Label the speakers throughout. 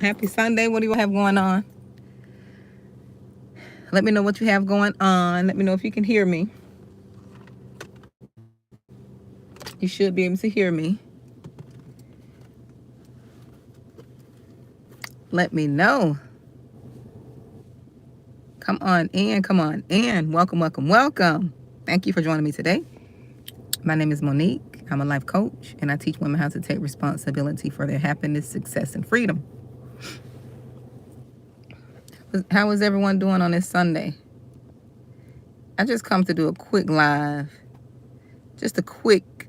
Speaker 1: Happy Sunday. What do you have going on? Let me know what you have going on. Let me know if you can hear me. You should be able to hear me. Let me know. Come on in. Come on in. Welcome, welcome, welcome. Thank you for joining me today. My name is Monique. I'm a life coach, and I teach women how to take responsibility for their happiness, success, and freedom. How is everyone doing on this Sunday? I just come to do a quick live. Just a quick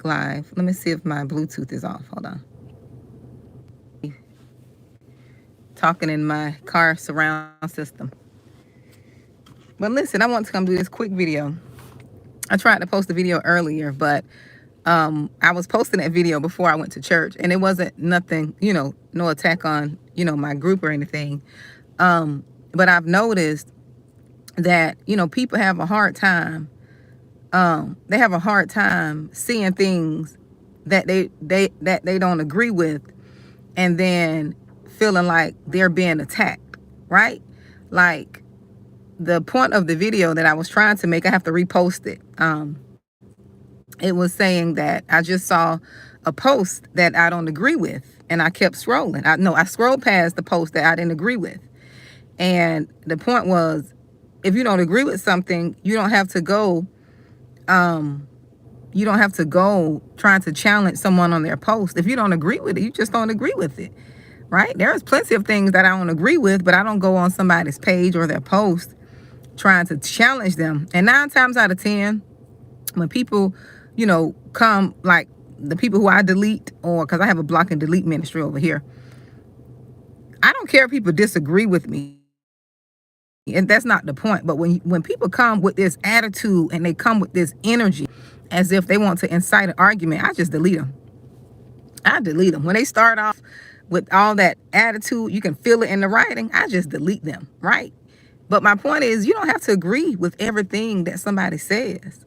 Speaker 1: live. Let me see if my Bluetooth is off. Hold on. Talking in my car surround system. But listen, I want to come do this quick video. I tried to post a video earlier, but I was posting that video before I went to church, and it wasn't nothing, no attack on, my group or anything. But I've noticed that, people have a hard time. They have a hard time seeing things that they don't agree with, and then feeling like they're being attacked, right? Like the point of the video that I was trying to make, I have to repost it. It was saying that I just saw a post that I don't agree with, and I kept scrolling. I scrolled past the post that I didn't agree with. And the point was, if you don't agree with something, you don't have to go trying to challenge someone on their post. If you don't agree with it, you just don't agree with it, right? There's plenty of things that I don't agree with, but I don't go on somebody's page or their post trying to challenge them. And 9 times out of 10, when people, come, like the people who I delete, or because I have a block and delete ministry over here, I don't care if people disagree with me. And that's not the point. But when people come with this attitude and they come with this energy as if they want to incite an argument, I just delete them. I delete them. When they start off with all that attitude, you can feel it in the writing, I just delete them, right? But my point is, you don't have to agree with everything that somebody says.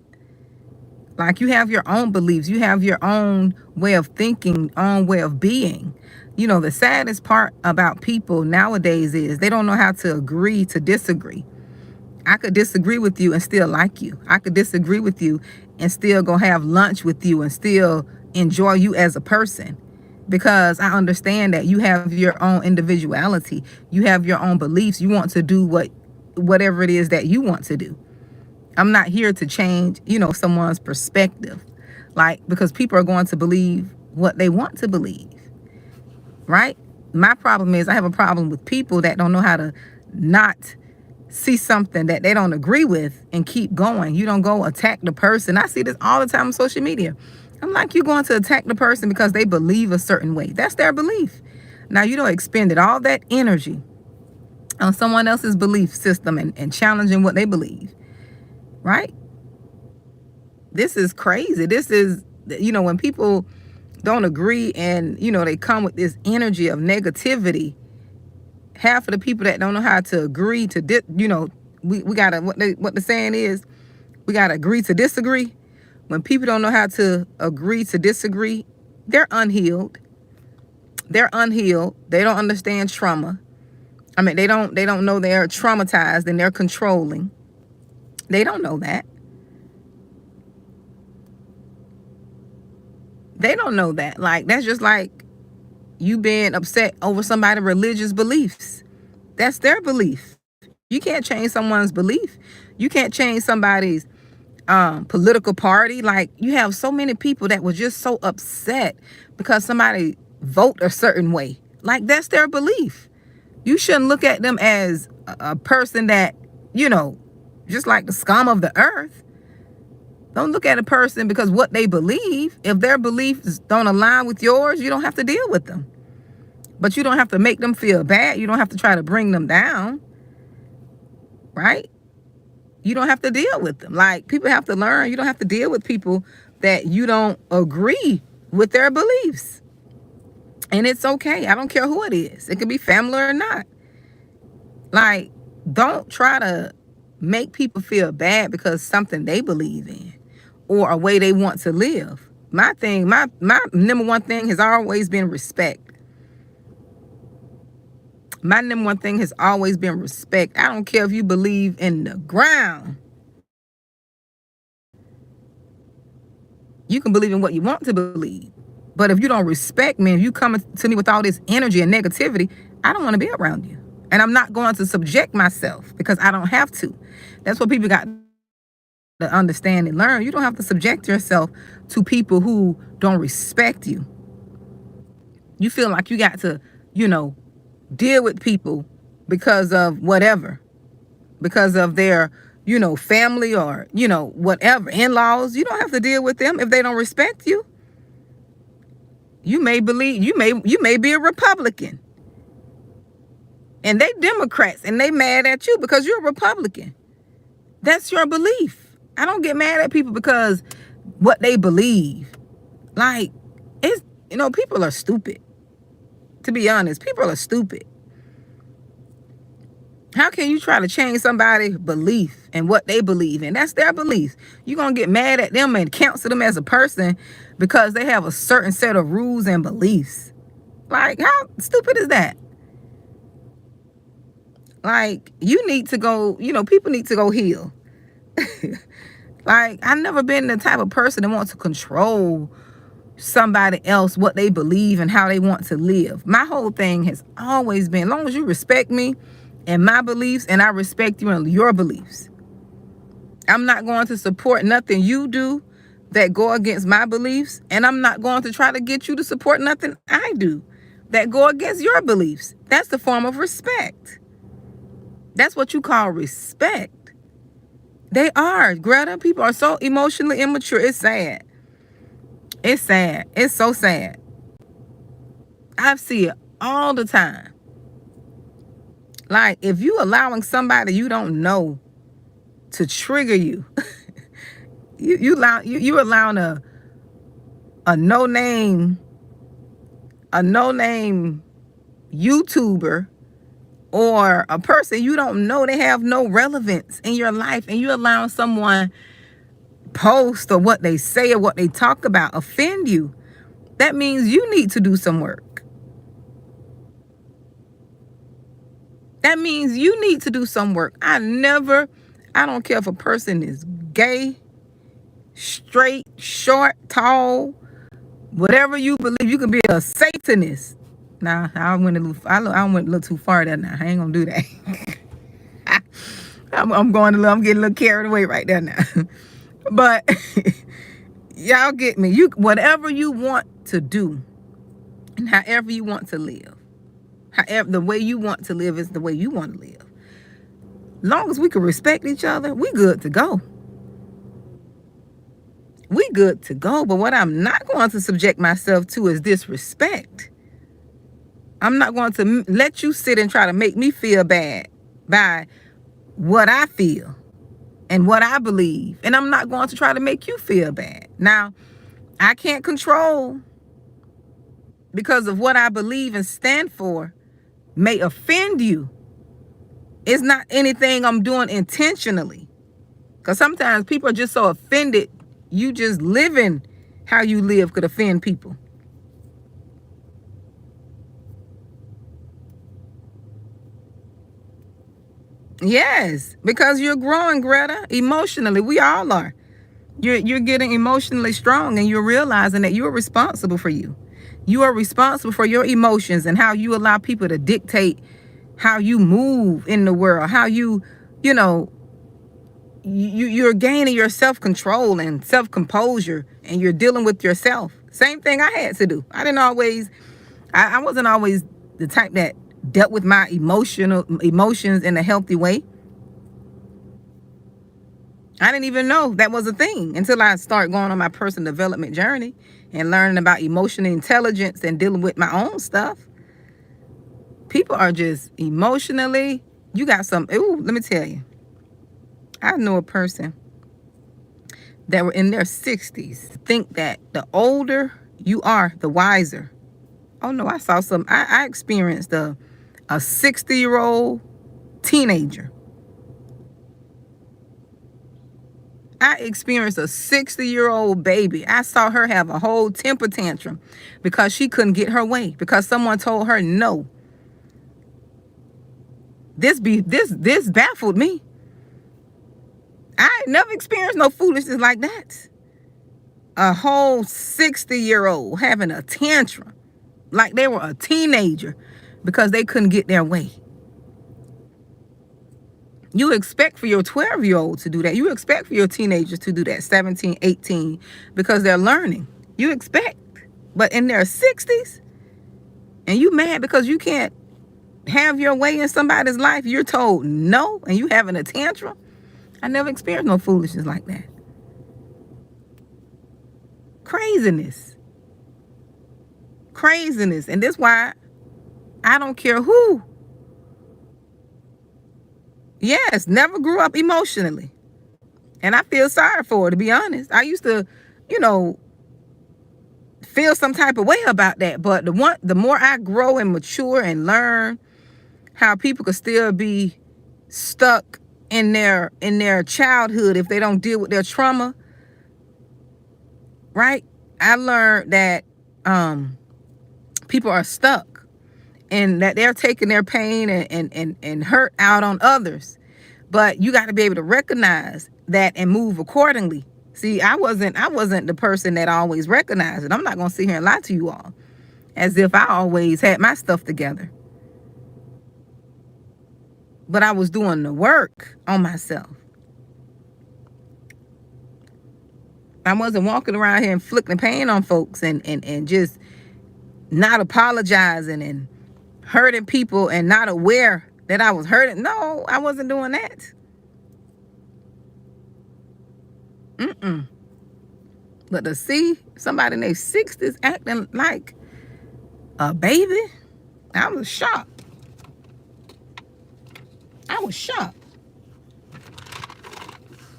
Speaker 1: Like, you have your own beliefs. You have your own way of thinking, own way of being. The saddest part about people nowadays is they don't know how to agree to disagree. I could disagree with you and still like you. I could disagree with you and still go have lunch with you and still enjoy you as a person, because I understand that you have your own individuality. You have your own beliefs. You want to do whatever it is that you want to do. I'm not here to change, someone's perspective, because people are going to believe what they want to believe, right? My problem is, I have a problem with people that don't know how to not see something that they don't agree with and keep going. You don't go attack the person. I see this all the time on social media. I'm like, you're going to attack the person because they believe a certain way. That's their belief. Now, you don't expend all that energy on someone else's belief system and challenging what they believe. Right? This is crazy. This is, when people don't agree and, they come with this energy of negativity, half of the people that don't know how to agree to, we got to, what the saying is, we got to agree to disagree. When people don't know how to agree to disagree, they're unhealed. They're unhealed. They don't understand trauma. I mean, they don't know they're traumatized and they're controlling. They don't know that. They don't know that. Like, that's just like you being upset over somebody's religious beliefs. That's their belief. You can't change someone's belief. You can't change somebody's political party. Like, you have so many people that were just so upset because somebody vote a certain way. Like, that's their belief. You shouldn't look at them as a person that, just like the scum of the earth. Don't look at a person because what they believe. If their beliefs don't align with yours, you don't have to deal with them. But you don't have to make them feel bad. You don't have to try to bring them down. Right? You don't have to deal with them. Like, people have to learn. You don't have to deal with people that you don't agree with their beliefs. And it's okay. I don't care who it is. It could be family or not. Like, don't try to make people feel bad because something they believe in or a way they want to live. My number one thing has always been respect. My number one thing has always been respect. I don't care if you believe in the ground. You can believe in what you want to believe. But if you don't respect me, if you come to me with all this energy and negativity, I don't want to be around you. And I'm not going to subject myself because I don't have to. That's what people got to understand and learn. You don't have to subject yourself to people who don't respect you. You feel like you got to, deal with people because of whatever, because of their, family or, whatever, in-laws. You don't have to deal with them if they don't respect you. You may be a Republican and they Democrats and they mad at you because you're a Republican. That's your belief. I don't get mad at people because what they believe. Like, it's, people are stupid. To be honest, people are stupid. How can you try to change somebody's belief and what they believe in? That's their beliefs. You're going to get mad at them and cancel them as a person because they have a certain set of rules and beliefs. Like, how stupid is that? Like, you need to go, people need to go heal. Like, I've never been the type of person that wants to control somebody else, what they believe and how they want to live. My whole thing has always been, as long as you respect me and my beliefs and I respect you and your beliefs, I'm not going to support nothing you do that go against my beliefs, and I'm not going to try to get you to support nothing I do that go against your beliefs. That's the form of respect. That's what you call respect. They are, Greta. People are so emotionally immature. It's sad. It's sad. It's so sad. I see it all the time. Like, if you allowing somebody you don't know to trigger you, you allowing a no-name YouTuber or a person you don't know, they have no relevance in your life, and you allowing someone post or what they say or what they talk about offend you, that means you need to do some work. That means you need to do some work. I don't care if a person is gay, straight, short, tall, whatever you believe. You can be a Satanist. Nah, I went a little too far there now. I ain't gonna do that. I'm getting a little carried away right there now. But y'all get me. Whatever you want to do and however you want to live. However, the way you want to live is the way you want to live. Long as we can respect each other, we good to go. We good to go. But what I'm not going to subject myself to is disrespect. I'm not going to let you sit and try to make me feel bad by what I feel and what I believe. And I'm not going to try to make you feel bad. Now, I can't control, because of what I believe and stand for may offend you. It's not anything I'm doing intentionally. Because sometimes people are just so offended, you just living how you live could offend people. Yes, because you're growing, Greta, emotionally. We all are. You're getting emotionally strong, and you're realizing that you're responsible for you. You are responsible for your emotions and how you allow people to dictate how you move in the world, how you're gaining your self-control and self-composure, and you're dealing with yourself. Same thing I had to do. I wasn't always the type that dealt with my emotions in a healthy way. I didn't even know that was a thing until I started going on my personal development journey and learning about emotional intelligence and dealing with my own stuff. People are just emotionally, let me tell you. I know a person that were in their 60s think that the older you are, the wiser. Oh no, I experienced a 60-year-old teenager. I experienced a 60-year-old baby. I saw her have a whole temper tantrum because she couldn't get her way, because someone told her no. This baffled me. I ain't never experienced no foolishness like that. A whole 60-year-old having a tantrum like they were a teenager because they couldn't get their way. You expect for your 12-year-old to do that. You expect for your teenagers to do that, 17, 18, because they're learning. You expect. But in their 60s, and you mad because you can't have your way in somebody's life, you're told no, and you having a tantrum. I never experienced no foolishness like that. Craziness. And that's why I don't care who. Yes, never grew up emotionally. And I feel sorry for her, to be honest. I used to, feel some type of way about that. But the more I grow and mature and learn how people could still be stuck in their childhood if they don't deal with their trauma, right? I learned that people are stuck and that they're taking their pain and hurt out on others. But you got to be able to recognize that and move accordingly. See, I wasn't the person that always recognized it. I'm not going to sit here and lie to you all as if I always had my stuff together. But I was doing the work on myself. I wasn't walking around here inflicting pain on folks and just not apologizing and hurting people and not aware that I was hurting. No, I wasn't doing that. But to see somebody in their 60s acting like a baby, I was shocked.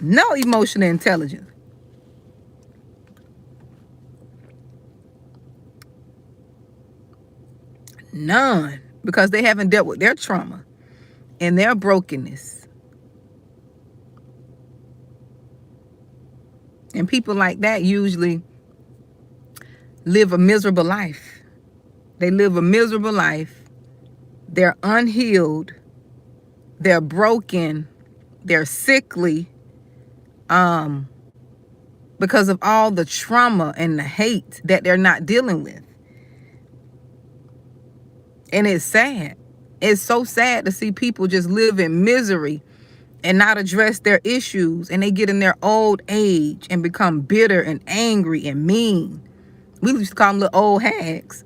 Speaker 1: No emotional intelligence. None. Because they haven't dealt with their trauma and their brokenness. And people like that usually live a miserable life. They live a miserable life. They're unhealed. They're broken. They're sickly. Because of all the trauma and the hate that they're not dealing with. And it's sad. It's so sad to see people just live in misery and not address their issues, and they get in their old age and become bitter and angry and mean. We used to call them little old hags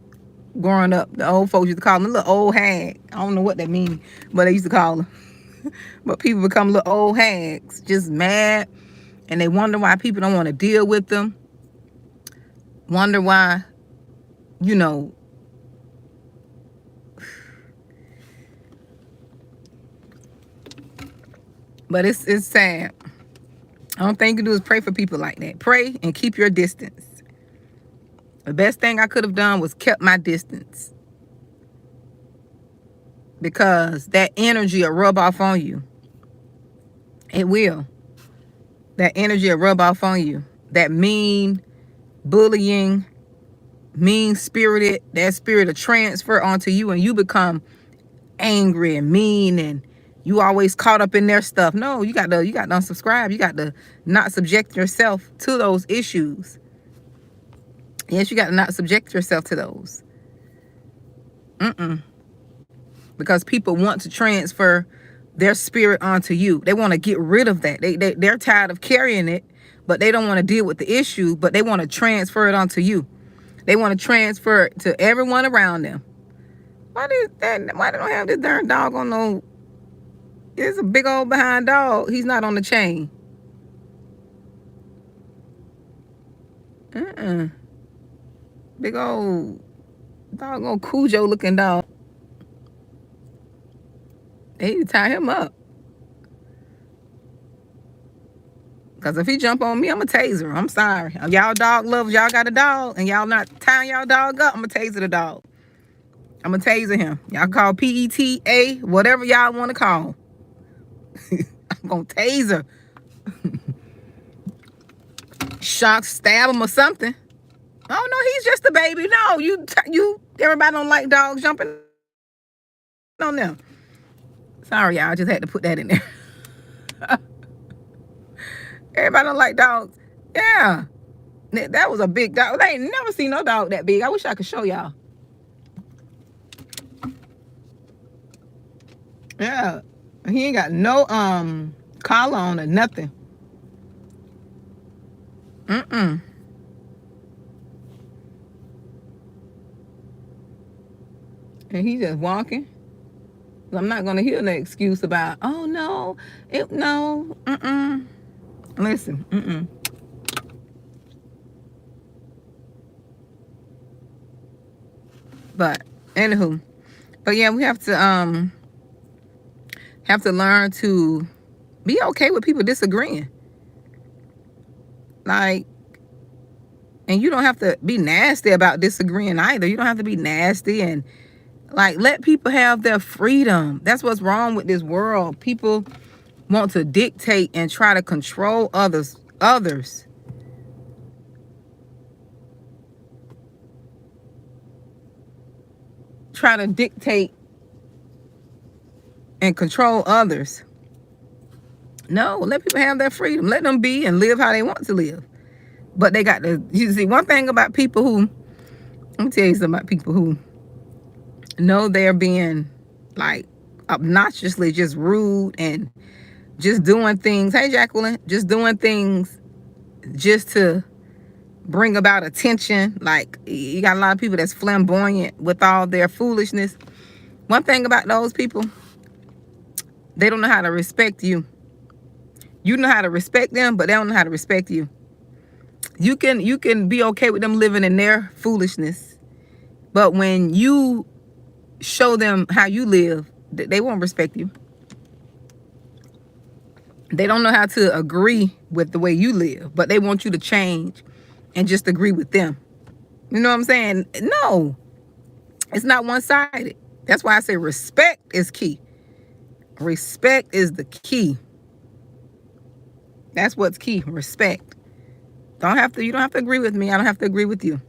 Speaker 1: growing up. The old folks used to call them little old hag. I don't know what that means, but they used to call them. But people become little old hags, just mad, and they wonder why people don't want to deal with them. Wonder why, But it's sad. The only thing you can do is pray for people like that. Pray and keep your distance. The best thing I could have done was kept my distance. Because that energy will rub off on you. It will. That energy will rub off on you. That mean, bullying, mean-spirited, that spirit will transfer onto you, and you become angry and mean, and you always caught up in their stuff. No, you got to unsubscribe. You got to not subject yourself to those issues. Yes, you got to not subject yourself to those. Because people want to transfer their spirit onto you. They want to get rid of that. They're tired of carrying it, but they don't want to deal with the issue, but they want to transfer it onto you. They want to transfer it to everyone around them. Why they don't have this darn dog on no... It's a big old behind dog. He's not on the chain. Big old doggone Cujo looking dog. They need to tie him up. Because if he jump on me, I'm going to taser him. I'm sorry. Y'all dog lovers, y'all got a dog, and y'all not tying y'all dog up, I'm going to taser the dog. I'm going to taser him. Y'all call PETA, whatever y'all want to call. I'm going to taser. Shock, stab him or something. Oh, no, he's just a baby. No, everybody don't like dogs jumping on them. Sorry, y'all. I just had to put that in there. Everybody don't like dogs. Yeah. That was a big dog. I ain't never seen no dog that big. I wish I could show y'all. Yeah. He ain't got no collar on or nothing. And he just walking. I'm not gonna hear the excuse about, oh no, no. Listen. But anywho, but yeah, we have to learn to be okay with people disagreeing. Like, and you don't have to be nasty about disagreeing either. You don't have to be nasty and like let people have their freedom. That's what's wrong with this world. People want to dictate and try to control others. Try to dictate and control others. No, let people have their freedom. Let them be and live how they want to live. But they got to, you see, one thing about people who, let me tell you something about people who know they're being like obnoxiously just rude and just doing things. Hey, Jacqueline, just doing things just to bring about attention. Like, you got a lot of people that's flamboyant with all their foolishness. One thing about those people, they don't know how to respect you. You know how to respect them, but they don't know how to respect you. You can be okay with them living in their foolishness, but when you show them how you live, they won't respect you. They don't know how to agree with the way you live, but they want you to change and just agree with them. You know what I'm saying? No, it's not one-sided. That's why I say respect is key. Respect is the key. That's what's key. Respect. You don't have to agree with me. I don't have to agree with you.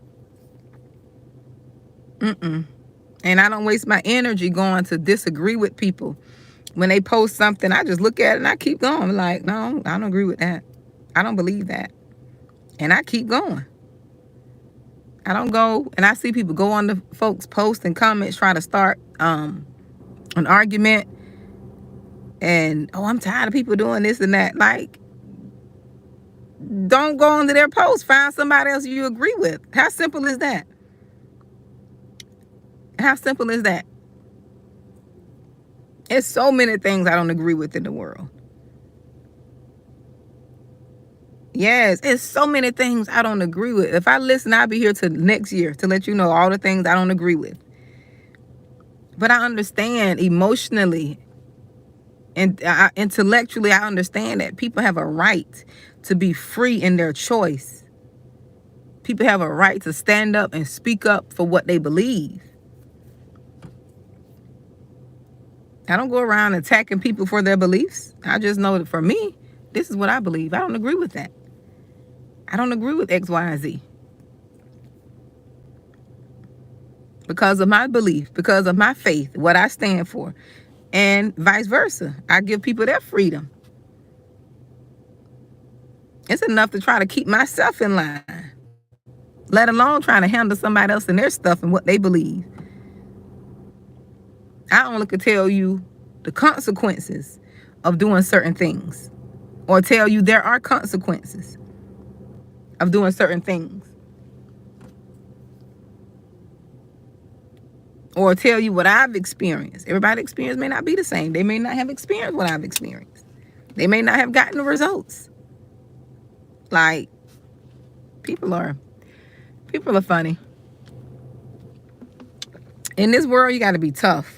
Speaker 1: And I don't waste my energy going to disagree with people. When they post something, I just look at it and I keep going. Like, no, I don't agree with that. I don't believe that. And I keep going. I don't go, and I see people go on the folks' posts and comments trying to start an argument. And, oh, I'm tired of people doing this and that. Like, don't go onto their post. Find somebody else you agree with. How simple is that? How simple is that? There's so many things I don't agree with in the world. Yes, it's so many things I don't agree with. If I listen, I'll be here till next year to let you know all the things I don't agree with. But I understand emotionally and intellectually, I understand that people have a right to be free in their choice. People have a right to stand up and speak up for what they believe. I don't go around attacking people for their beliefs. I just know that for me, this is what I believe. I don't agree with that. I don't agree with X, Y, and Z. Because of my belief, because of my faith, what I stand for, and vice versa. I give people their freedom. It's enough to try to keep myself in line, let alone trying to handle somebody else and their stuff and what they believe. I only could tell you the consequences of doing certain things, or tell you there are consequences of doing certain things, or tell you what I've experienced. Everybody's experience may not be the same. They may not have experienced what I've experienced. They may not have gotten the results. Like, people are funny. In this world, you got to be tough.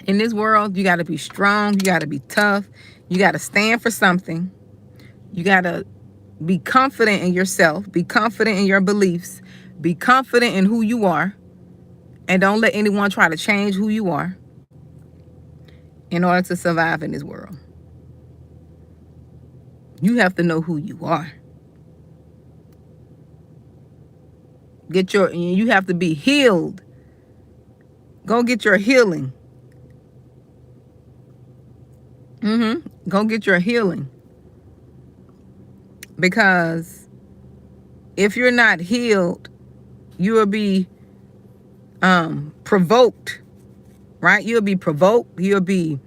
Speaker 1: In this world, you got to be strong. You got to be tough. You got to stand for something. You got to be confident in yourself. Be confident in your beliefs. Be confident in who you are. And don't let anyone try to change who you are in order to survive in this world. You have to know who you are. You have to be healed. Go get your healing. Go get your healing. Because if you're not healed, you will be provoked, right? You'll be provoked. You'll be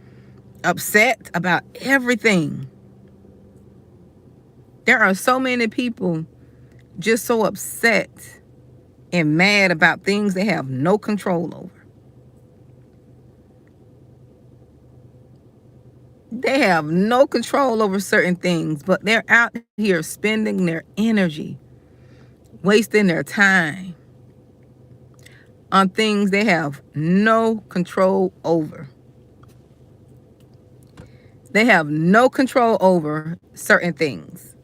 Speaker 1: upset about everything. There are so many people just so upset and mad about things they have no control over. They have no control over certain things, but they're out here spending their energy, wasting their time on things they have no control over. They have no control over certain things.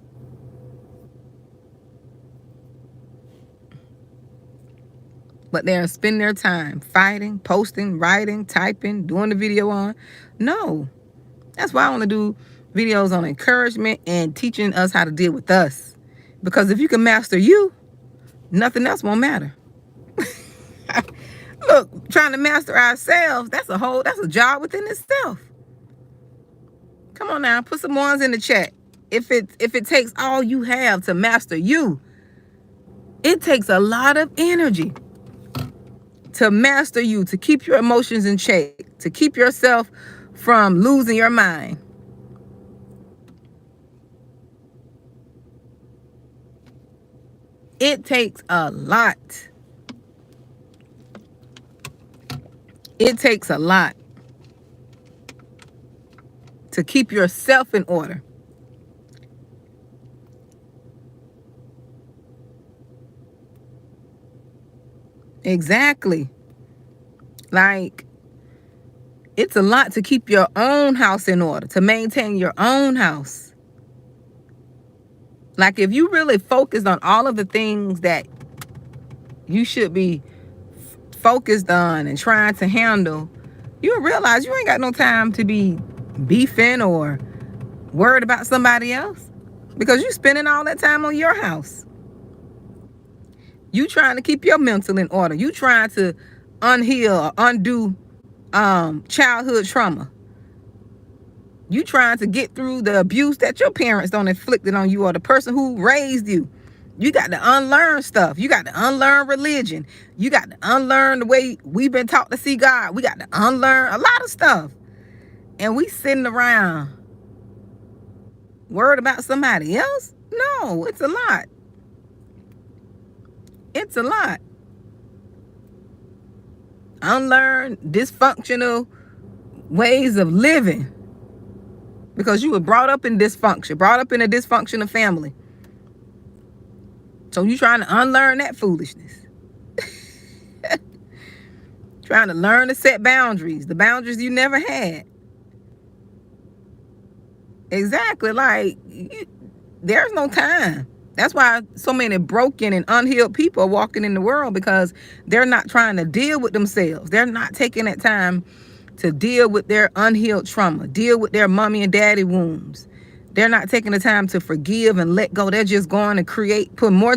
Speaker 1: But they're spending their time fighting, posting, writing, typing, doing the video on. No. That's why I want to do videos on encouragement and teaching us how to deal with us. Because if you can master you, nothing else won't matter. Look, trying to master ourselves, that's a job within itself. Come on now, put some ones in the chat. If it takes all you have to master you, it takes a lot of energy to master you, to keep your emotions in check, to keep yourself from losing your mind. It takes a lot. It takes a lot to keep yourself in order. Exactly. Like, it's a lot to keep your own house in order, to maintain your own house. Like, if you really focused on all of the things that you should be focused on and trying to handle, you'll realize you ain't got no time to be beefing or worried about somebody else, because you're spending all that time on your house. You trying to keep your mental in order. You trying to unheal or undo childhood trauma. You trying to get through the abuse that your parents don't inflicted on you, or the person who raised you. You got to unlearn stuff. You got to unlearn religion. You got to unlearn the way we've been taught to see God. We got to unlearn a lot of stuff. And we sitting around worried about somebody else? No, it's a lot. It's a lot. Unlearn dysfunctional ways of living, because you were brought up in dysfunction, brought up in a dysfunctional family. So you trying to unlearn that foolishness. Trying to learn to set boundaries, the boundaries you never had. Exactly. Like, there's no time. That's why so many broken and unhealed people are walking in the world, because they're not trying to deal with themselves. They're not taking that time to deal with their unhealed trauma, deal with their mommy and daddy wounds. They're not taking the time to forgive and let go. They're just going to put more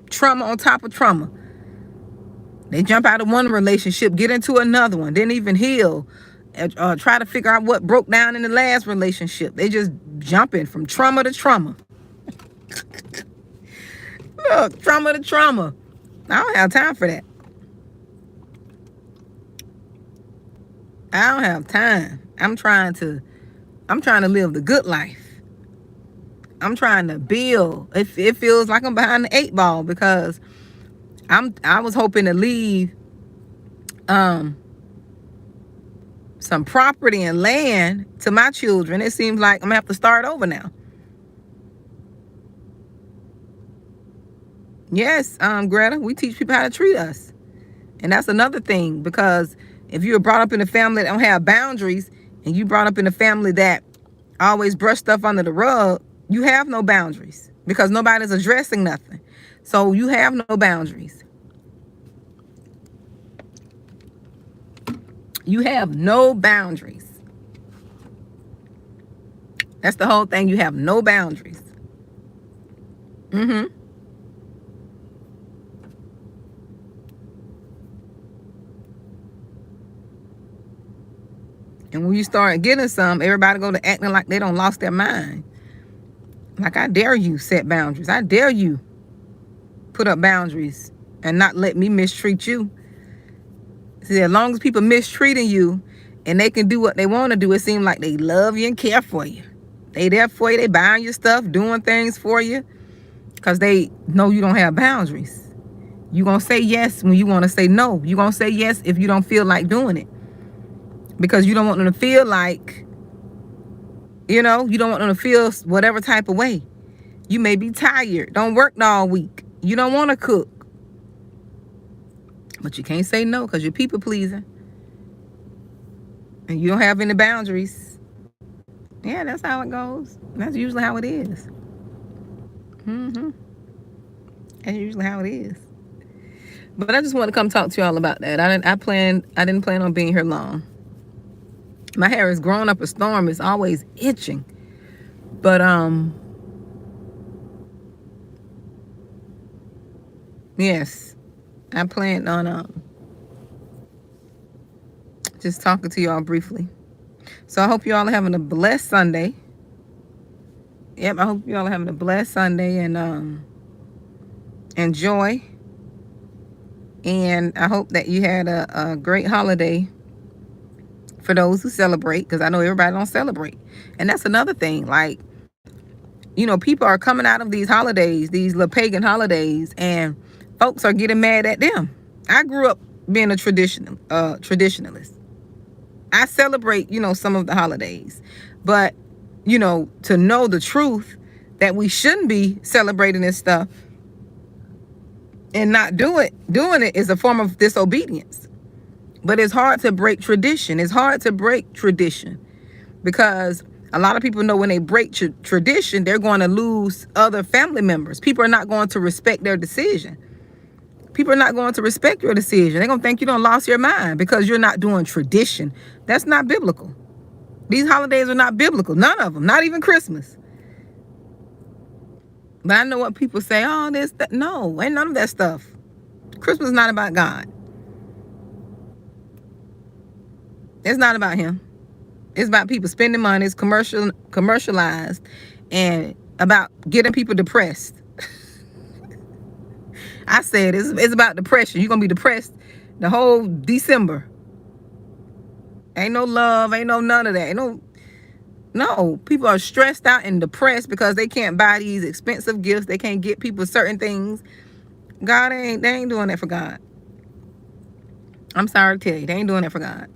Speaker 1: trauma on top of trauma. They jump out of one relationship, get into another one, didn't even heal, try to figure out what broke down in the last relationship. They just jumping from trauma to trauma. Look, trauma to trauma. I don't have time for that. I don't have time. I'm trying to live the good life. I'm trying to build. It feels like I'm behind the 8 ball, because I was hoping to leave some property and land to my children. It seems like I'm gonna have to start over now. Yes, Greta, we teach people how to treat us. And that's another thing, because if you were brought up in a family that don't have boundaries, and you brought up in a family that always brush stuff under the rug, you have no boundaries, because nobody's addressing nothing. So you have no boundaries. You have no boundaries. That's the whole thing. You have no boundaries. And when you start getting some, everybody go to acting like they don't lost their mind. Like, I dare you set boundaries. I dare you put up boundaries and not let me mistreat you. See, as long as people mistreating you and they can do what they want to do, it seems like they love you and care for you. They there for you. They buying your stuff, doing things for you because they know you don't have boundaries. You going to say yes when you want to say no. You going to say yes if you don't feel like doing it because you don't want them to feel like, you don't want them to feel whatever type of way. You may be tired. Don't work all week. You don't want to cook. But you can't say no because you're people pleasing. And you don't have any boundaries. Yeah, that's how it goes. That's usually how it is. That's usually how it is. But I just want to come talk to y'all about that. I didn't plan on being here long. My hair is growing up a storm. It's always itching. But yes, I planned on just talking to y'all briefly. So I hope you all are having a blessed Sunday. Yep, I hope you all are having a blessed Sunday and enjoy. And I hope that you had a great holiday for those who celebrate, because I know everybody don't celebrate. And that's another thing. Like, people are coming out of these holidays, these little pagan holidays, and folks are getting mad at them. I grew up being a traditionalist. I celebrate, some of the holidays. But, to know the truth that we shouldn't be celebrating this stuff and not doing it is a form of disobedience. But it's hard to break tradition. It's hard to break tradition because a lot of people know when they break tradition, they're going to lose other family members. People are not going to respect their decision. People are not going to respect your decision. They're going to think you done lost your mind because you're not doing tradition. That's not biblical. These holidays are not biblical. None of them. Not even Christmas. But I know what people say. Oh, this, that. No, ain't none of that stuff. Christmas is not about God. It's not about him. It's about people spending money. It's commercialized and about getting people depressed. I said it's about depression. You're going to be depressed the whole December. Ain't no love. Ain't no none of that. No. People are stressed out and depressed because they can't buy these expensive gifts. They can't get people certain things. They ain't doing that for God. I'm sorry to tell you. They ain't doing that for God.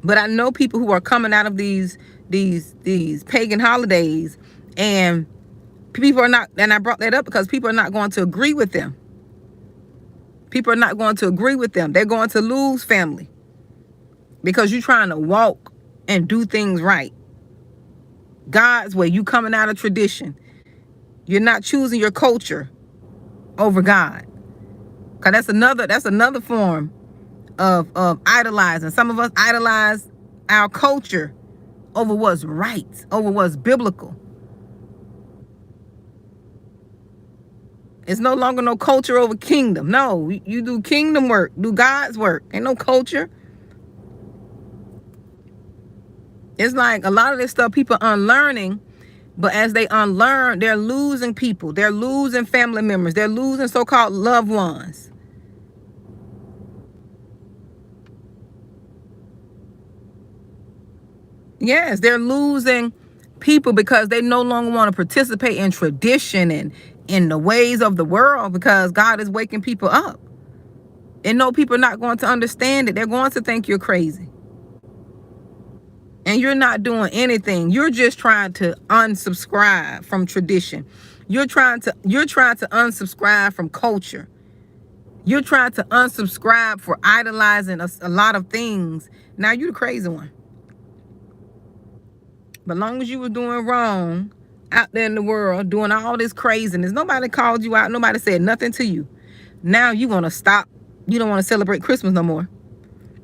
Speaker 1: But I know people who are coming out of these pagan holidays, and people are not, and I brought that up because people are not going to agree with them. People are not going to agree with them. They're going to lose family because you're trying to walk and do things right. God's way. You coming out of tradition. You're not choosing your culture over God. Because that's another form of idolizing. Some of us idolize our culture over what's right, over what's biblical. It's no longer no culture over kingdom. No, you do kingdom work, do God's work. Ain't no culture. It's like a lot of this stuff people are unlearning, but as they unlearn, they're losing people. They're losing family members. They're losing so-called loved ones. Yes, they're losing people because they no longer want to participate in tradition and in the ways of the world because God is waking people up. And no, people are not going to understand it. They're going to think you're crazy. And you're not doing anything. You're just trying to unsubscribe from tradition. You're trying to unsubscribe from culture. You're trying to unsubscribe for idolizing a lot of things. Now you're the crazy one. But long as you were doing wrong out there in the world, doing all this craziness, nobody called you out. Nobody said nothing to you. Now you want to stop. You don't want to celebrate Christmas no more.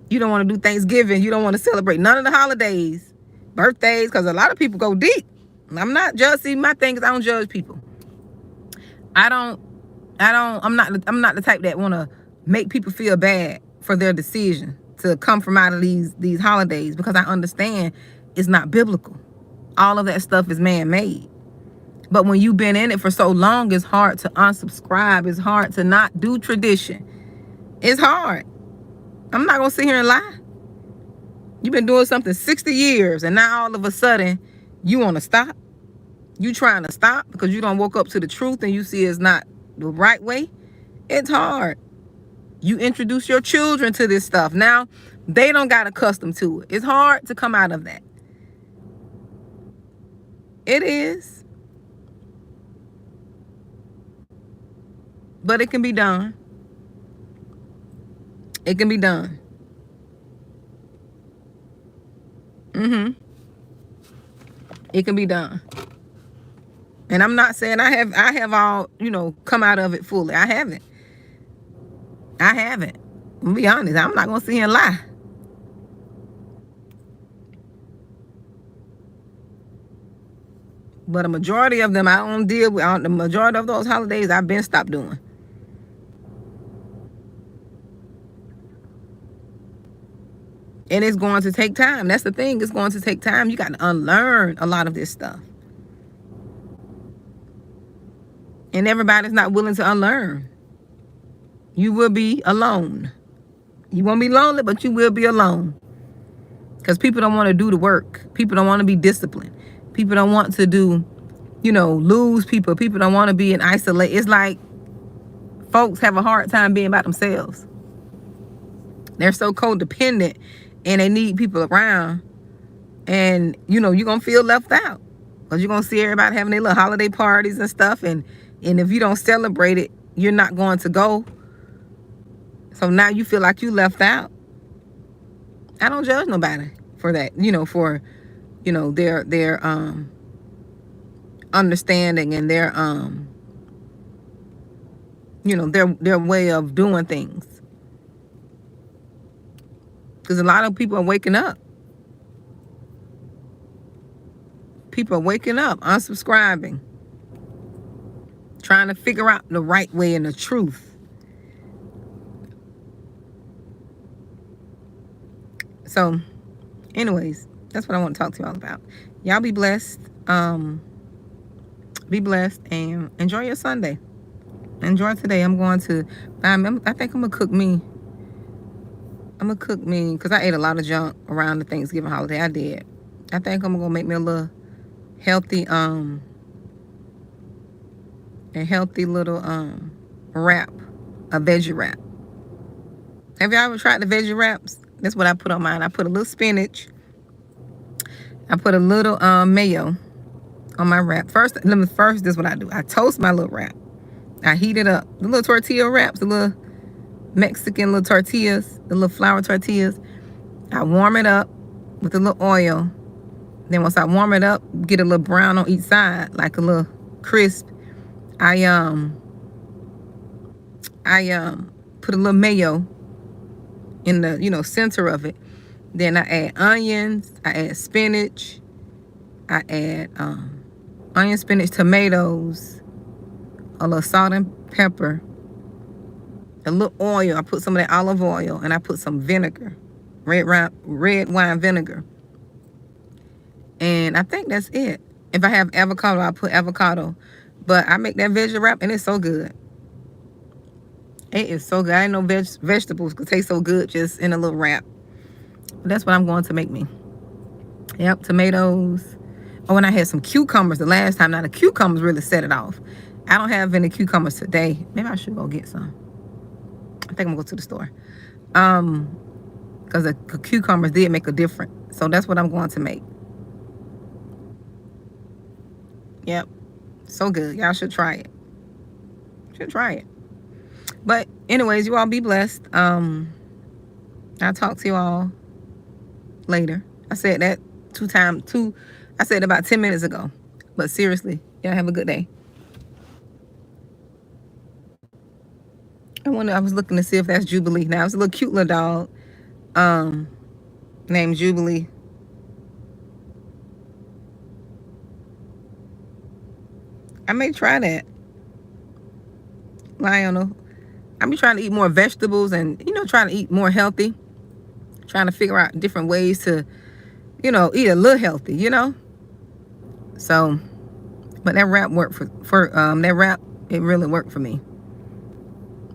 Speaker 1: You don't want to do Thanksgiving. You don't want to celebrate none of the holidays, birthdays, because a lot of people go deep. I'm not judging. My thing is I don't judge people. I'm not the type that want to make people feel bad for their decision to come from out of these holidays, because I understand it's not biblical. All of that stuff is man-made. But when you've been in it for so long, it's hard to unsubscribe. It's hard to not do tradition. It's hard. I'm not going to sit here and lie. You've been doing something 60 years, and now all of a sudden, you want to stop? You trying to stop because you don't woke up to the truth and you see it's not the right way? It's hard. You introduce your children to this stuff. Now, they don't got accustomed to it. It's hard to come out of that. It is. But it can be done. It can be done. It can be done. And I'm not saying I have all, come out of it fully. I haven't. I'm gonna be honest. I'm not gonna sit here and lie. But a majority of them I don't deal with. The majority of those holidays I've been stopped doing. And it's going to take time. That's the thing. It's going to take time. You got to unlearn a lot of this stuff. And everybody's not willing to unlearn. You will be alone. You won't be lonely, but you will be alone. Because people don't want to do the work. People don't want to be disciplined. People don't want to do, lose people. People don't want to be in isolation. It's like folks have a hard time being by themselves. They're so codependent and they need people around. And, you're going to feel left out. Because you're going to see everybody having their little holiday parties and stuff. And if you don't celebrate it, you're not going to go. So now you feel like you left out. I don't judge nobody for that, for, their understanding and their, their way of doing things. Because a lot of people are waking up. People are waking up, unsubscribing, trying to figure out the right way and the truth. So, anyways, that's what I want to talk to y'all about. Y'all be blessed. Be blessed and enjoy your Sunday. Enjoy today. I'm going to, I think I'm going to cook me. Because I ate a lot of junk around the Thanksgiving holiday. I did. I think I'm going to make me a little healthy, wrap, a veggie wrap. Have y'all ever tried the veggie wraps? That's what I put on mine. I put a little spinach. I put a little mayo on my wrap. First, this is what I do. I toast my little wrap. I heat it up. The little tortilla wraps, the little Mexican little tortillas, the little flour tortillas. I warm it up with a little oil. Then once I warm it up, get a little brown on each side, like a little crisp. I put a little mayo in the center of it. Then I add onions. I add spinach. I add onion, spinach, tomatoes, a little salt and pepper, a little oil. I put some of that olive oil, and I put some vinegar, red wine vinegar. And I think that's it. If I have avocado, I put avocado. But I make that veggie wrap, and it's so good. It is so good. I didn't know vegetables could taste so good just in a little wrap. But that's what I'm going to make me. Yep, tomatoes. Oh, and I had some cucumbers the last time. Now, the cucumbers really set it off. I don't have any cucumbers today. Maybe I should go get some. I think I'm going to go to the store. Because the cucumbers did make a difference. So that's what I'm going to make. Yep. So good. Y'all should try it. But anyways, you all be blessed. I'll talk to you all later. I said that I said about 10 minutes ago. But seriously, y'all have a good day. I was looking to see if that's Jubilee. Now, it's a little cute little dog named Jubilee. I may try that. Lionel. I be trying to eat more vegetables and, trying to eat more healthy. trying to figure out different ways to, eat a little healthy. So, but that wrap worked for that wrap, it really worked for me.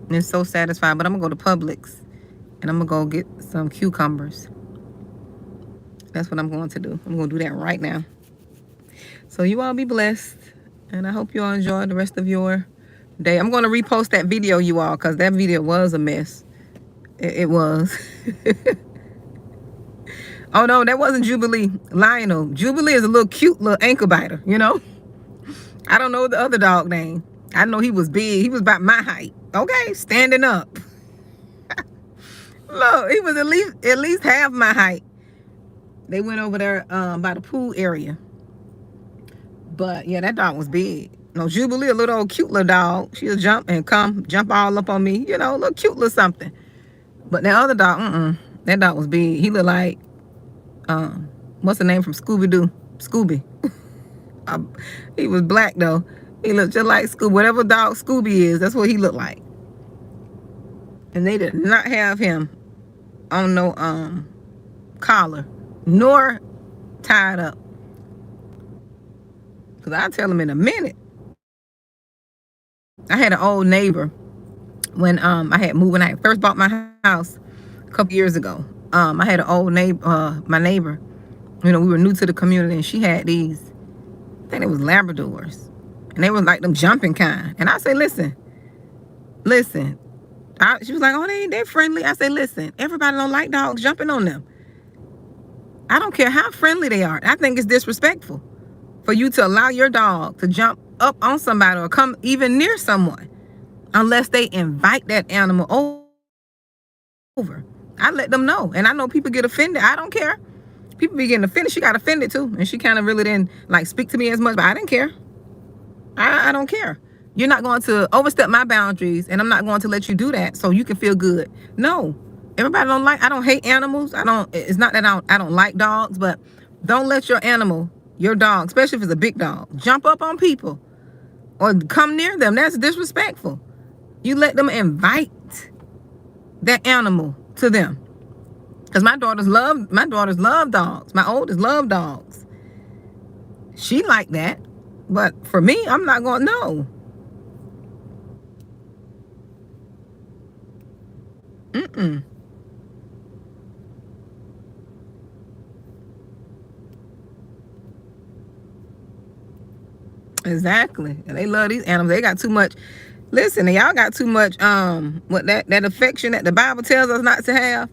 Speaker 1: And it's so satisfying. But I'm gonna go to Publix and I'm gonna go get some cucumbers. That's what I'm going to do. I'm gonna do that right now. So you all be blessed, and I hope you all enjoy the rest of your day. I'm gonna repost that video, you all, because that video was a mess. It was. Oh no, that wasn't Jubilee. Lionel. Jubilee is a little cute little ankle biter, I don't know the other dog name. I know he was big. He was about my height. Okay, standing up. Look, he was at least half my height. They went over there by the pool area. But yeah, that dog was big. No, Jubilee, a little old cute little dog. She'll jump all up on me, a little cute little something. But that other dog, that dog was big. He looked like, what's the name from Scooby-Doo? Scooby. He was black though. He looked just like Scooby. Whatever dog Scooby is, that's what he looked like. And they did not have him on no collar, nor tied up. Because I'll tell him in a minute. I had an old neighbor when I had moved, when I first bought my house a couple years ago. I had an old neighbor, my neighbor, we were new to the community, and she had these, I think it was Labradors. And they were like them jumping kind. And I said, listen. She was like, oh, they're friendly. I said, listen, everybody don't like dogs jumping on them. I don't care how friendly they are. I think it's disrespectful for you to allow your dog to jump up on somebody or come even near someone unless they invite that animal over. I let them know. And I know people get offended. I don't care. People be getting offended. She got offended too. And she kind of really didn't speak to me as much, but I didn't care. I don't care. You're not going to overstep my boundaries, and I'm not going to let you do that so you can feel good. No. Everybody I don't hate animals. It's not that I don't like dogs, but don't let your animal, your dog, especially if it's a big dog, jump up on people or come near them. That's disrespectful. You let them invite that animal to them. Because my daughters love dogs. My oldest love dogs. She like that. But for me, I'm not going, no. Exactly. And they love these animals. They got too much. Listen, y'all got too much what that affection that the Bible tells us not to have.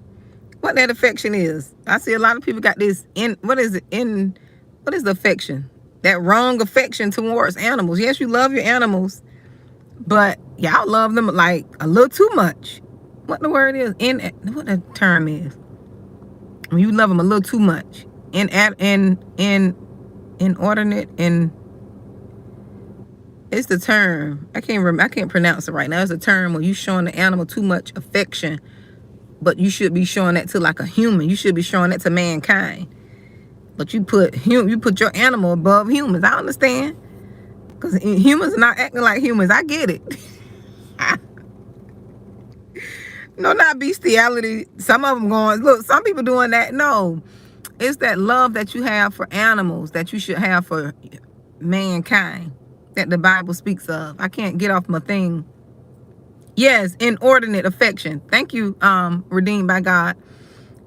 Speaker 1: What that affection is. I see a lot of people got this what is the affection? That wrong affection towards animals. Yes, you love your animals, but y'all love them like a little too much. What the word is? What the term is? When you love them a little too much. Inordinate, and it's the term. I can't pronounce it right now. It's a term when you showing the animal too much affection, but you should be showing that to like a human. You should be showing that to mankind. But you put your animal above humans. I understand. Because humans are not acting like humans. I get it. No, not bestiality. Some of them going, look, some people doing that. No. It's that love that you have for animals that you should have for mankind that the Bible speaks of. I can't get off my thing. Yes, inordinate affection. Thank you, Redeemed by God.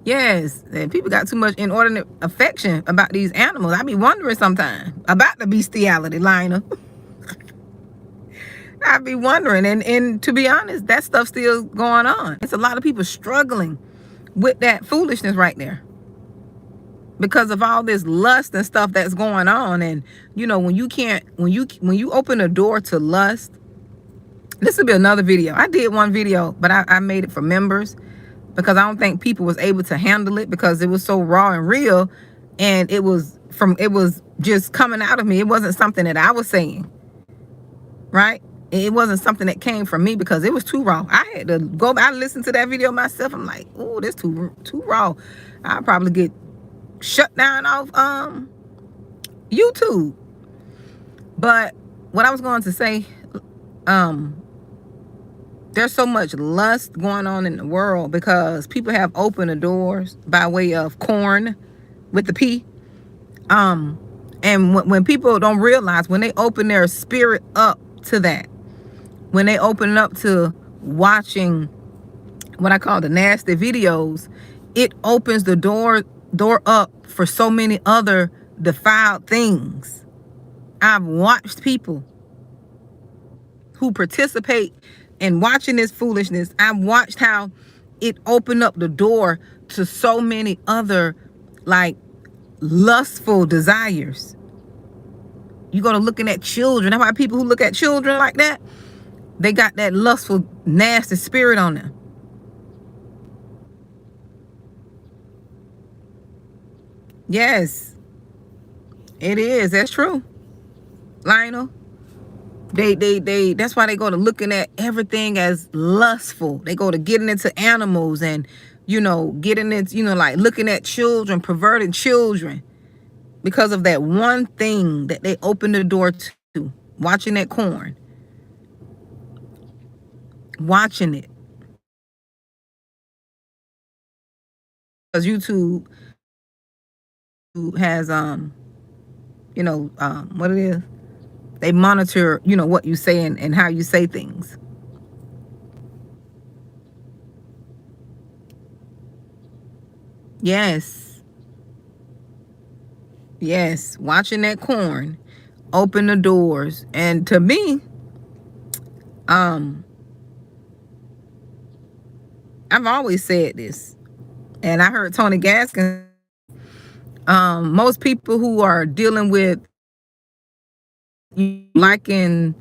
Speaker 1: Yes, and people got too much inordinate affection about these animals. I be wondering sometimes about the bestiality, Lina. I be wondering, and to be honest, that stuff still going on. It's a lot of people struggling with that foolishness right there because of all this lust and stuff that's going on. And when you open a door to lust, this will be another video. I did one video, but I made it for members, because I don't think people was able to handle it because it was so raw and real, and it was just coming out of me. It wasn't something that I was saying, right? It wasn't something that came from me because it was too raw. I had to go back and listen to that video myself. I'm like, oh, this too raw. I'll probably get shut down off YouTube. But what I was going to say, There's so much lust going on in the world because people have opened the doors by way of corn with the P. And when people don't realize, when they open their spirit up to that, when they open it up to watching what I call the nasty videos, it opens the door up for so many other defiled things. I've watched people who participate in watching this foolishness. I've watched how it opened up the door to so many other like lustful desires. You go to looking at children. That's why people who look at children like that, they got that lustful, nasty spirit on them. Yes, it is. That's true, Lionel. They that's why they go to looking at everything as lustful. They go to getting into animals and, getting into, like looking at children, perverted children, because of that one thing that they opened the door to, watching that corn, watching it. Because YouTube has what it is, they monitor what you say and how you say things. Yes, watching that corn open the doors. And to me, I've always said this, and I heard Tony Gaskins, most people who are dealing with liking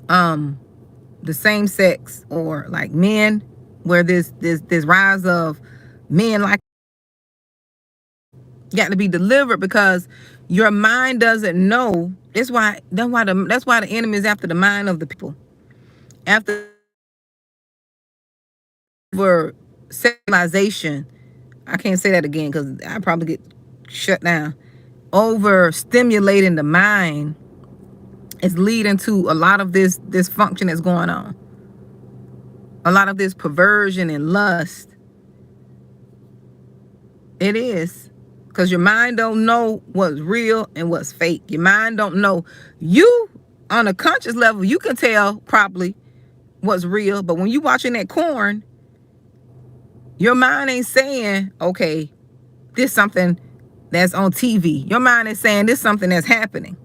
Speaker 1: the same sex, or like men, where this rise of men like, got to be delivered, because your mind doesn't know. That's why the enemy is after the mind of the people, after for sexualization. I can't say that again because I probably get shut down. Over stimulating the mind is leading to a lot of this dysfunction that's going on. A lot of this perversion and lust. It is. Because your mind don't know what's real and what's fake. Your mind don't know. You, on a conscious level, you can tell probably what's real. But when you watching that corn, your mind ain't saying, okay, this something that's on TV. Your mind is saying this something that's happening.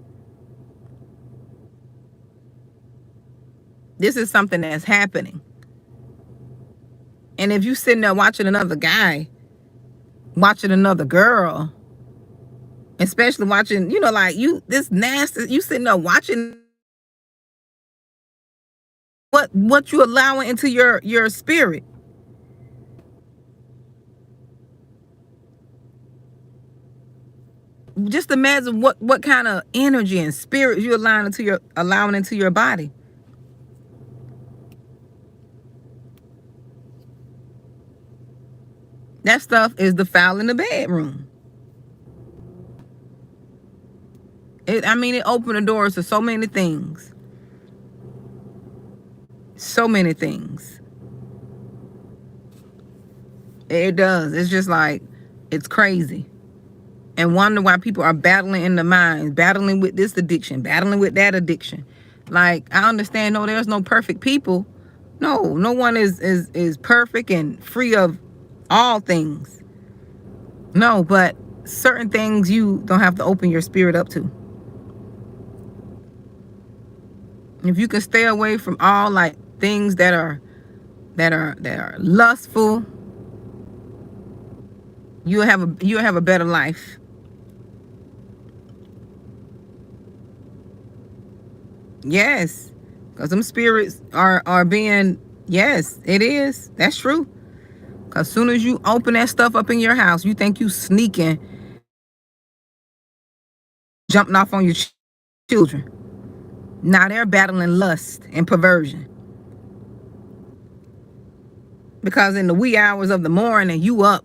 Speaker 1: This is something that's happening. And if you sitting there watching another guy, watching another girl, especially watching, like this nasty, you sitting there watching what you allowing into your spirit. Just imagine what kind of energy and spirit you allowing into your body. That stuff is defiling the bedroom. It opened the doors to so many things. So many things. It does. It's just like, it's crazy. And wonder why people are battling in the minds, battling with this addiction, battling with that addiction. Like, I understand, no, there's no perfect people. No one is perfect and free of all things. No, but certain things you don't have to open your spirit up to. If you can stay away from all like things that are lustful, you'll have a better life. Yes, because them spirits are being, yes, it is. That's true. Because as soon as you open that stuff up in your house, you think you sneaking, jumping off on your children. Now they're battling lust and perversion. Because in the wee hours of the morning, you up,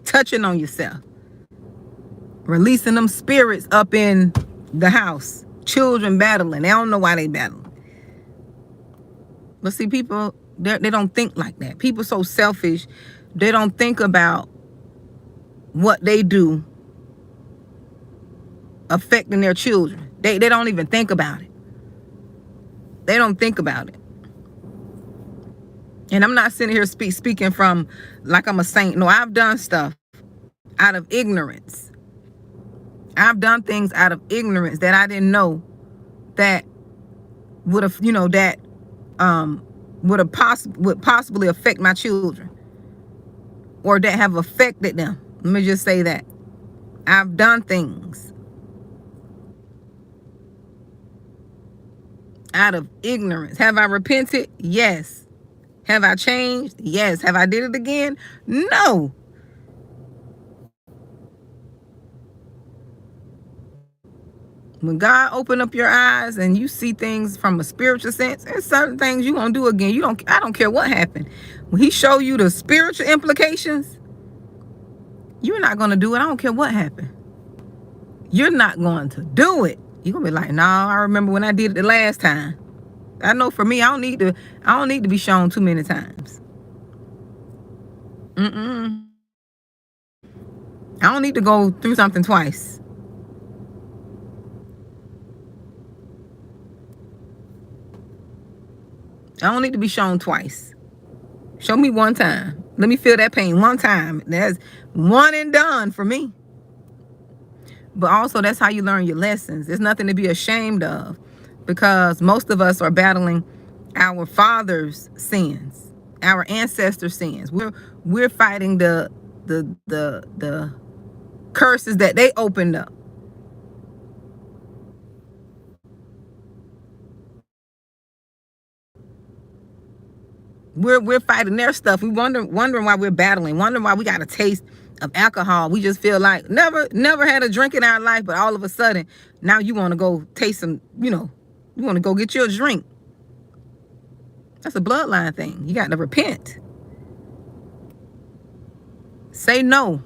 Speaker 1: touching on yourself, releasing them spirits up in the house. Children battling. They don't know why they battling. But see, people, they don't think like that. People so selfish, they don't think about what they do affecting their children. They don't even think about it. They don't think about it. And I'm not sitting here speaking from like I'm a saint. No, I've done stuff out of ignorance. I've done things out of ignorance that I didn't know that would have, that would possibly affect my children, or that have affected them. Let me just say that. I've done things out of ignorance. Have I repented? Yes. Have I changed? Yes. Have I did it again? No. When God open up your eyes and you see things from a spiritual sense, there's certain things you won't do again. I don't care what happened. When he show you the spiritual implications, you're not going to do it. I don't care what happened. You're not going to do it. You're going to be like, no, I remember when I did it the last time. I know for me, I don't need to be shown too many times. I don't need to go through something twice. I don't need to be shown twice. Show me one time. Let me feel that pain one time. That's one and done for me. But also, that's how you learn your lessons. There's nothing to be ashamed of, because most of us are battling our father's sins, our ancestors' sins. We're fighting the curses that they opened up. We're fighting their stuff. We wondering why we're battling, wondering why we got a taste of alcohol. We just feel like never had a drink in our life, but all of a sudden now you want to go taste some, you want to go get you a drink. That's a bloodline thing. You got to repent. Say no.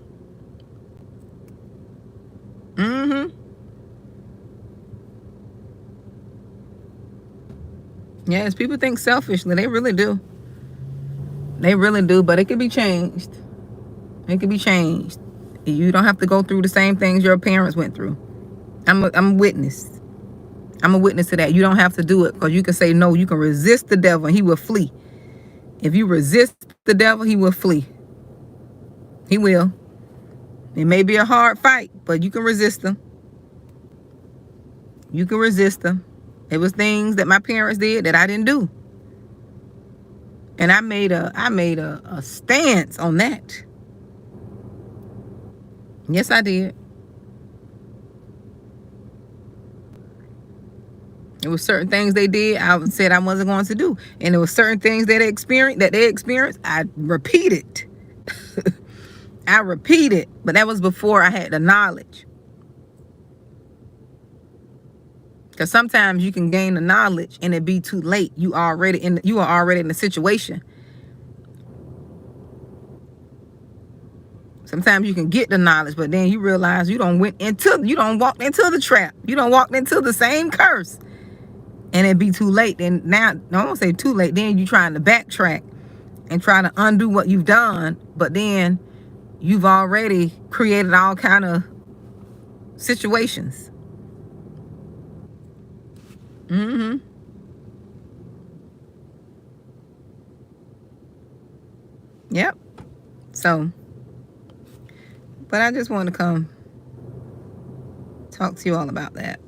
Speaker 1: Yes, people think selfishly. They really do. They really do, but it can be changed. It can be changed. You don't have to go through the same things your parents went through. I'm a witness. I'm a witness to that. You don't have to do it, because you can say no. You can resist the devil and he will flee. If you resist the devil, he will flee. He will. It may be a hard fight, but you can resist him. You can resist him. It was things that my parents did that I didn't do. And I made a stance on that. Yes, I did. It was certain things they did I said I wasn't going to do. And there were certain things that they experienced, I repeated. I repeated. But that was before I had the knowledge. Because sometimes you can gain the knowledge and it be too late. You are already in the situation. Sometimes you can get the knowledge, but then you realize you don't walk into the trap. You don't walk into the same curse. And it be too late. And now, I won't say too late. Then you trying to backtrack and try to undo what you've done. But then you've already created all kind of situations. Yep. So, but I just want to come talk to you all about that.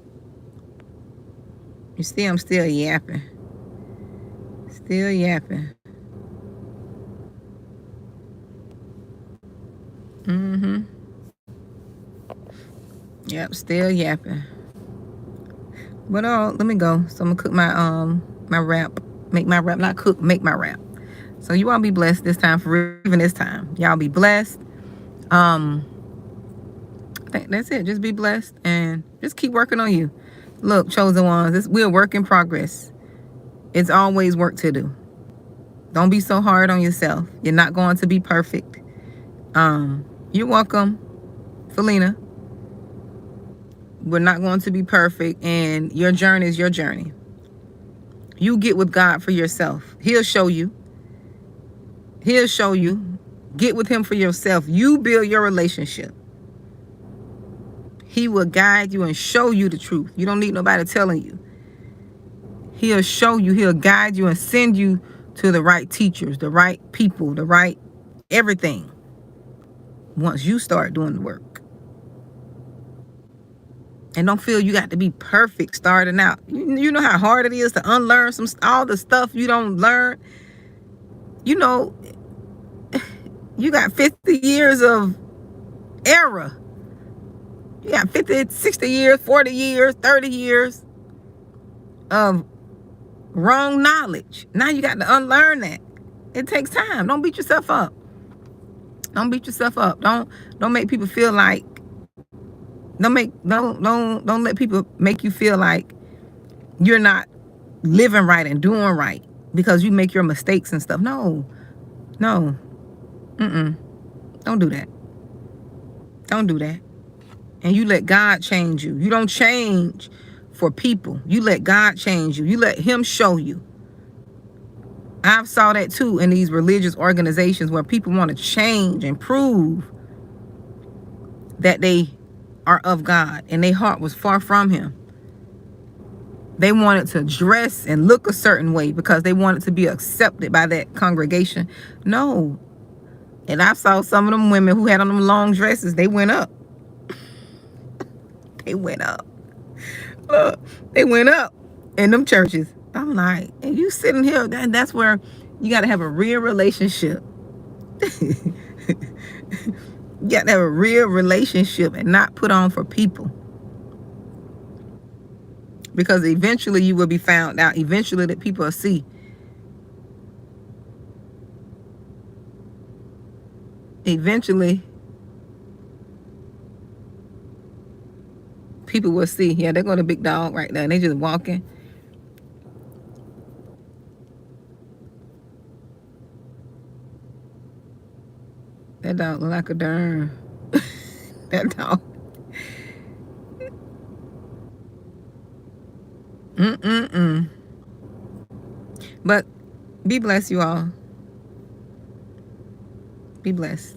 Speaker 1: You see, I'm still yapping. Still yapping. Yep, still yapping. But let me go. So I'm gonna cook my wrap. Make my wrap, not cook, make my wrap. So you all be blessed this time, for even this time. Y'all be blessed. I think that's it. Just be blessed and just keep working on you. Look, chosen ones, we're a work in progress. It's always work to do. Don't be so hard on yourself. You're not going to be perfect. You're welcome, Felina. We're not going to be perfect, and your journey is your journey. You get with God for yourself. He'll show you. He'll show you. Get with him for yourself. You build your relationship. He will guide you and show you the truth. You don't need nobody telling you. He'll show you. He'll guide you and send you to the right teachers, the right people, the right everything. Once you start doing the work. And don't feel you got to be perfect starting out. You know how hard it is to unlearn all the stuff you don't learn. You know, you got 50 years of error. You got 50, 60 years, 40 years, 30 years of wrong knowledge. Now you got to unlearn that. It takes time. Don't beat yourself up. Don't beat yourself up. Don't make people feel like don't let people make you feel like you're not living right and doing right because you make your mistakes and stuff. No. Don't do that. Don't do that. And you let God change you. You don't change for people. You let God change you. You let him show you. I've saw that too in these religious organizations where people want to change and prove that they are of God and their heart was far from him. They wanted to dress and look a certain way because they wanted to be accepted by that congregation. No. And I saw some of them women who had on them long dresses. They went up. They went up. Look, they went up in them churches. I'm like, and you sitting here, that's where you got to have a real relationship. You got to have a real relationship and not put on for people. Because eventually you will be found out. Eventually that people will see. Eventually people will see. Yeah, they're going to big dog right there. And they just walking. That dog look like a darn. That dog. But be blessed, you all. Be blessed.